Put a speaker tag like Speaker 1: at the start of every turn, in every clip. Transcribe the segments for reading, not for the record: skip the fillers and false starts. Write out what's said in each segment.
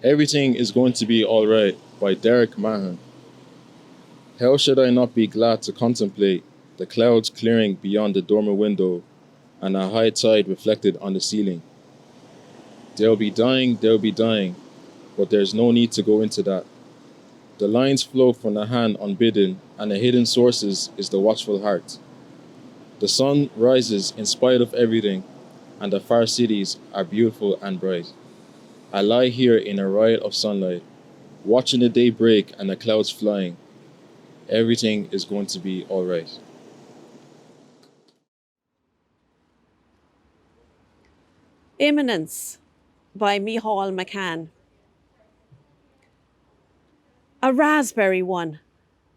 Speaker 1: Everything is going to be all right by Derek Mahan. How should I not be glad to contemplate the clouds clearing beyond the dormer window and a high tide reflected on the ceiling? They'll be dying, but there's no need to go into that. The lines flow from the hand unbidden, and the hidden sources is the watchful heart. The sun rises in spite of everything, and the far cities are beautiful and bright. I lie here in a riot of sunlight, watching the day break and the clouds flying. Everything is going to be all right.
Speaker 2: Imminence by Micheál McCann. A raspberry one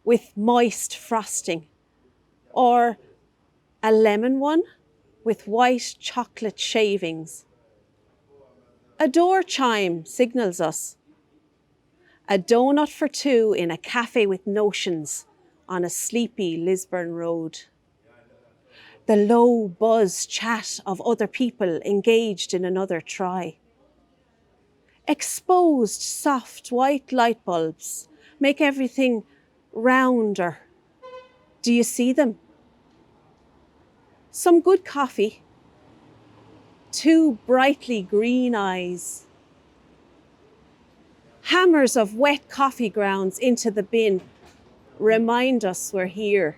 Speaker 2: with moist frosting, or a lemon one with white chocolate shavings. A door chime signals us. A donut for two in a cafe with notions on a sleepy Lisburn road. The low buzz chat of other people engaged in another try. Exposed soft white light bulbs make everything rounder. Do you see them? Some good coffee. Two brightly green eyes. Hammers of wet coffee grounds into the bin remind us we're here.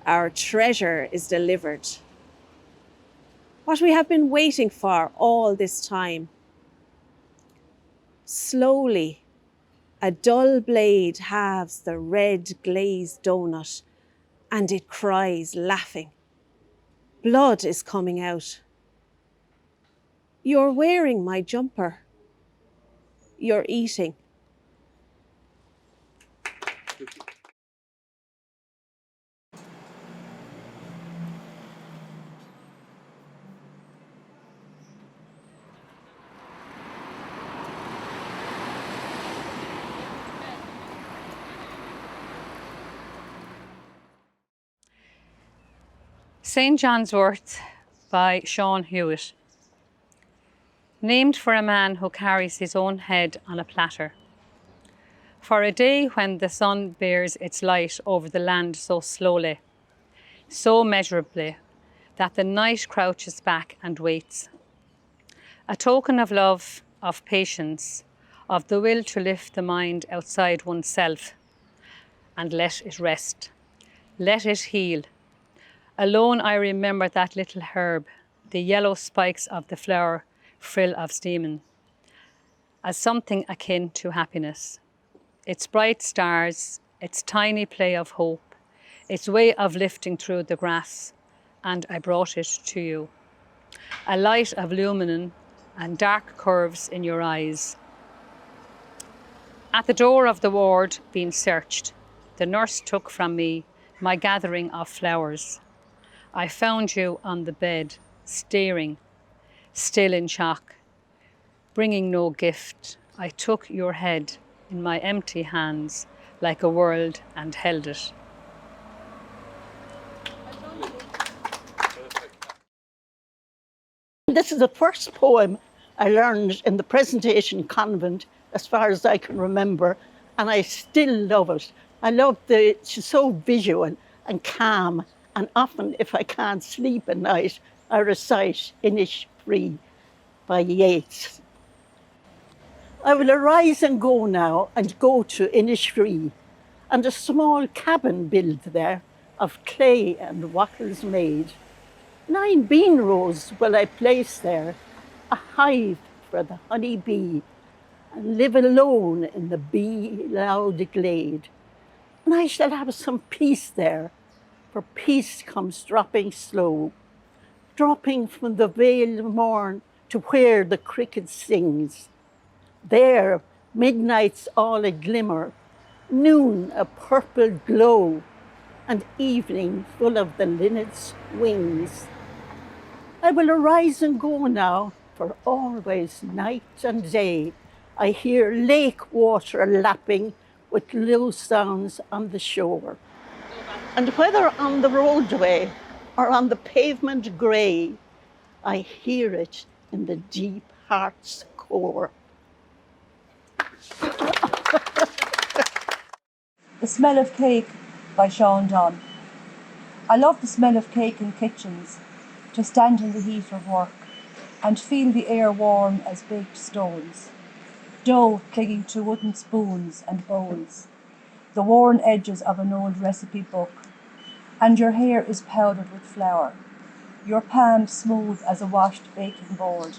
Speaker 2: Our treasure is delivered. What we have been waiting for all this time. Slowly, a dull blade halves the red glazed donut and it cries, laughing. Blood is coming out. You're wearing my jumper. You're eating.
Speaker 3: St. John's Wort by Sean Hewitt. Named for a man who carries his own head on a platter. For a day when the sun bears its light over the land so slowly, so measurably, that the night crouches back and waits. A token of love, of patience, of the will to lift the mind outside oneself and let it rest, let it heal. Alone I remember that little herb, the yellow spikes of the flower, frill of steamin, as something akin to happiness. Its bright stars, its tiny play of hope, its way of lifting through the grass, and I brought it to you. A light of luminin and dark curves in your eyes. At the door of the ward being searched, the nurse took from me my gathering of flowers. I found you on the bed, staring, still in shock. Bringing no gift, I took your head in my empty hands like a world and held it.
Speaker 4: This is the first poem I learned in the Presentation Convent, as far as I can remember, and I still love it. I love she's so visual and calm, and often if I can't sleep at night, I recite Inish Free by Yeats. I will arise and go now, and go to Inish Free, and a small cabin build there, of clay and wattles made. 9 bean rows will I place there, a hive for the honey bee, and live alone in the bee-loud glade. And I shall have some peace there, for peace comes dropping slow, dropping from the veiled morn to where the cricket sings. There, midnight's all a glimmer, noon a purple glow, and evening full of the linnet's wings. I will arise and go now, for always night and day I hear lake water lapping with low sounds on the shore. And whether on the roadway or on the pavement grey, I hear it in the deep heart's core.
Speaker 5: The Smell of Cake by Sean Donne. I love the smell of cake in kitchens, to stand in the heat of work and feel the air warm as baked stones, dough clinging to wooden spoons and bowls, the worn edges of an old recipe book, and your hair is powdered with flour, your palm smooth as a washed baking board.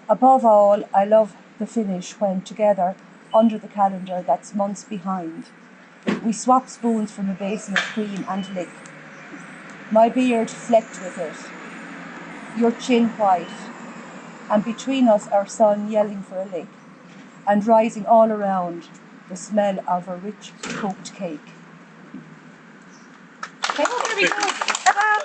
Speaker 5: Above all, I love the finish when together, under the calendar that's months behind, we swap spoons from a basin of cream and lick, my beard flecked with it, your chin white, and between us our son yelling for a lick, and rising all around the smell of a rich cooked cake. Okay, there we go. Ta-da!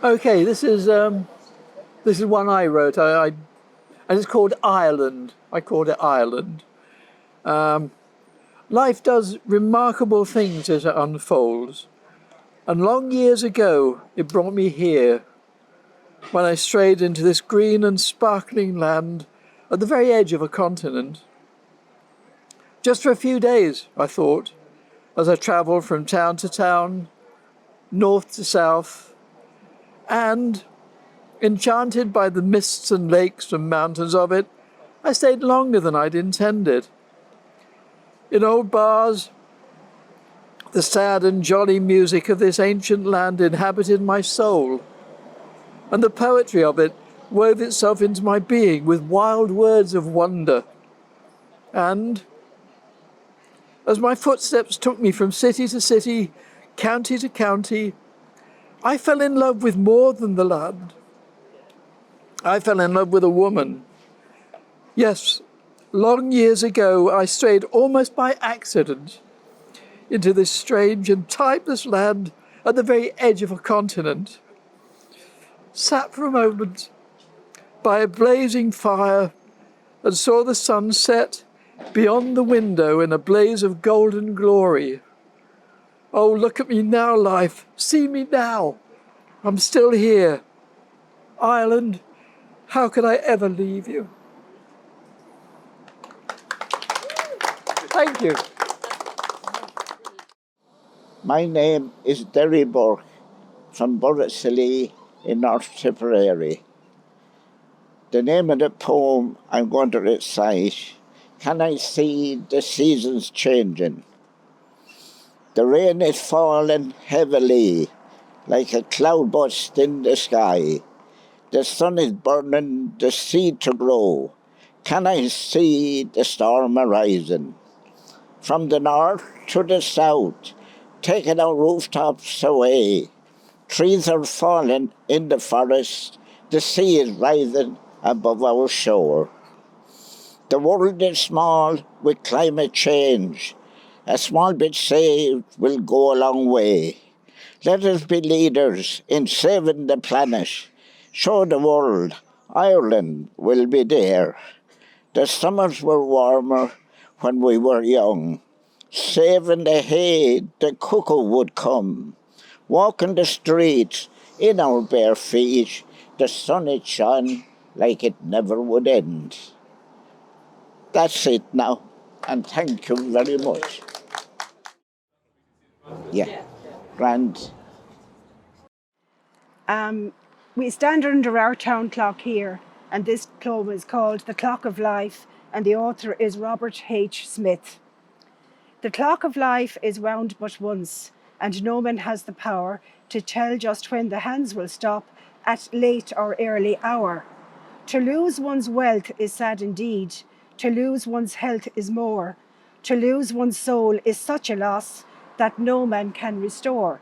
Speaker 6: Okay, this is one I wrote. And it's called Ireland. I called it Ireland. Life does remarkable things as it unfolds. And long years ago, it brought me here, when I strayed into this green and sparkling land at the very edge of a continent. Just for a few days, I thought, as I travelled from town to town, north to south, and, enchanted by the mists and lakes and mountains of it, I stayed longer than I'd intended. In old bars, the sad and jolly music of this ancient land inhabited my soul, and the poetry of it wove itself into my being with wild words of wonder. And, as my footsteps took me from city to city, county to county, I fell in love with more than the land. I fell in love with a woman. Yes, long years ago, I strayed almost by accident into this strange and timeless land at the very edge of a continent. Sat for a moment by a blazing fire and saw the sun set beyond the window in a blaze of golden glory. Oh, look at me now, life. See me now. I'm still here. Ireland, how could I ever leave you? Thank you.
Speaker 7: My name is Derry Bourke from Brazel in North Tipperary. The name of the poem I'm going to recite, Can I See the Seasons Changing? The rain is falling heavily like a cloudburst in the sky. The sun is burning the seed to grow. Can I see the storm arising? From the north to the south, taking our rooftops away. Trees are falling in the forest. The sea is rising above our shore. The world is small with climate change. A small bit saved will go a long way. Let us be leaders in saving the planet. Show the world Ireland will be there. The summers were warmer when we were young. Saving the hay, the cuckoo would come. Walking the streets in our bare feet, the sun it shone like it never would end. That's it now, and thank you very much. Yeah, grand.
Speaker 8: We stand under our town clock here, and this poem is called The Clock of Life, and the author is Robert H. Smith. The clock of life is wound but once, and no man has the power to tell just when the hands will stop at late or early hour. To lose one's wealth is sad indeed, to lose one's health is more, to lose one's soul is such a loss that no man can restore.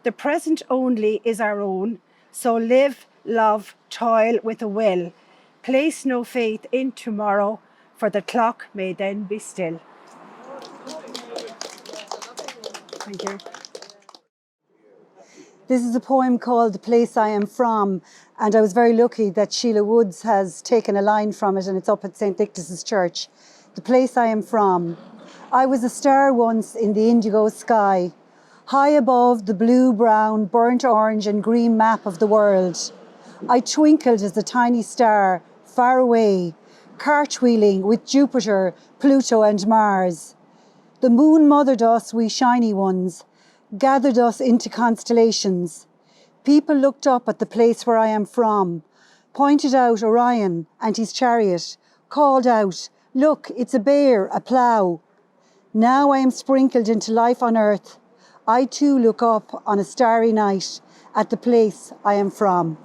Speaker 8: The present only is our own, so live, love, toil with a will. Place no faith in tomorrow, for the clock may then be still. Thank you.
Speaker 9: This is a poem called The Place I Am From, and I was very lucky that Sheila Woods has taken a line from it and it's up at St. Nicholas's Church. The place I am from. I was a star once in the indigo sky, high above the blue, brown, burnt orange and green map of the world. I twinkled as a tiny star, far away, cartwheeling with Jupiter, Pluto and Mars. The moon mothered us, we shiny ones, gathered us into constellations. People looked up at the place where I am from, pointed out Orion and his chariot, called out, look, it's a bear, a plough. Now I am sprinkled into life on earth. I too look up on a starry night at the place I am from.